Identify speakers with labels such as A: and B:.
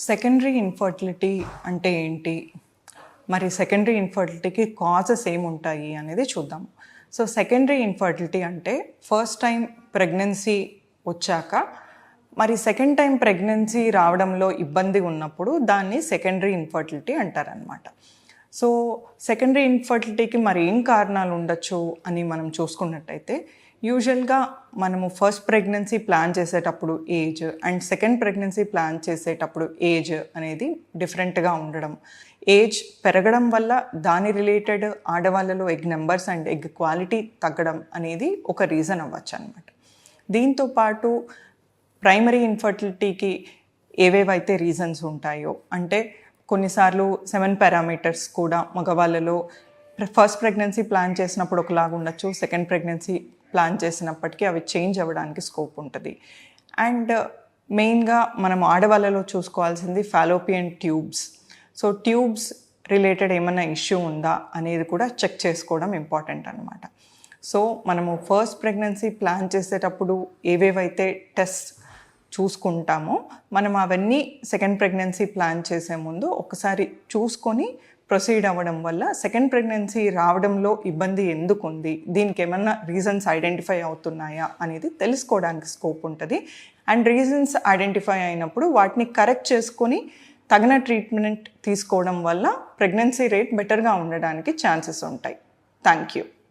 A: Secondary infertility అంటే ఏంటి? మరి సెకండరీ ఇన్ఫర్టిలిటీకి కాజెస్ ఏముంటాయి అనేది చూద్దాం. సో సెకండరీ ఇన్ఫర్టిలిటీ అంటే ఫస్ట్ టైం ప్రెగ్నెన్సీ వచ్చాక మరి సెకండ్ టైం ప్రెగ్నెన్సీ రావడంలో ఇబ్బంది ఉన్నప్పుడు దాన్ని సెకండరీ ఇన్ఫర్టిలిటీ అంటారనమాట. సో సెకండరీ ఇన్ఫర్టిలిటీకి మరి ఏం కారణాలు ఉండొచ్చు అని మనం చూసుకున్నట్టయితే యూజువల్గా మనము ఫస్ట్ ప్రెగ్నెన్సీ ప్లాన్ చేసేటప్పుడు age and second pregnancy plan చేసేటప్పుడు ఏజ్ అనేది డిఫరెంట్గా ఉండడం, ఏజ్ పెరగడం వల్ల దాని రిలేటెడ్ ఆడవాళ్ళలో egg numbers and egg quality తగ్గడం అనేది ఒక రీజన్ అవ్వచ్చు అనమాట. దీంతోపాటు ప్రైమరీ ఇన్ఫర్టిలిటీకి ఏవేవైతే రీజన్స్ ఉంటాయో అంటే కొన్నిసార్లు 7 పారామీటర్స్ కూడా మగవాళ్ళలో ఫస్ట్ ప్రెగ్నెన్సీ ప్లాన్ చేసినప్పుడు ఒకలాగా ఉండొచ్చు, సెకండ్ ప్రెగ్నెన్సీ ప్లాన్ చేసినప్పటికీ అవి చేంజ్ అవ్వడానికి స్కోప్ ఉంటుంది. అండ్ మెయిన్గా మనం ఆడవాళ్ళలో చూసుకోవాల్సింది Fallopian tubes. So tubes related ఏమైనా ఇష్యూ ఉందా అనేది కూడా చెక్ చేసుకోవడం ఇంపార్టెంట్ అనమాట. సో మనము ఫస్ట్ ప్రెగ్నెన్సీ ప్లాన్ చేసేటప్పుడు ఏవేవైతే టెస్ట్ చూసుకుంటామో మనం అవన్నీ సెకండ్ ప్రెగ్నెన్సీ ప్లాన్ చేసే ముందు ఒకసారి చూసుకొని ప్రొసీడ్ అవ్వడం వల్ల సెకండ్ ప్రెగ్నెన్సీ రావడంలో ఇబ్బంది ఎందుకు ఉంది, దీనికి ఏమన్నా రీజన్స్ ఐడెంటిఫై అవుతున్నాయా అనేది తెలుసుకోవడానికి స్కోప్ ఉంటుంది. అండ్ రీజన్స్ ఐడెంటిఫై అయినప్పుడు వాటిని కరెక్ట్ చేసుకొని తగిన ట్రీట్మెంట్ తీసుకోవడం వల్ల ప్రెగ్నెన్సీ రేట్ బెటర్గా ఉండడానికి ఛాన్సెస్ ఉంటాయి. Thank you.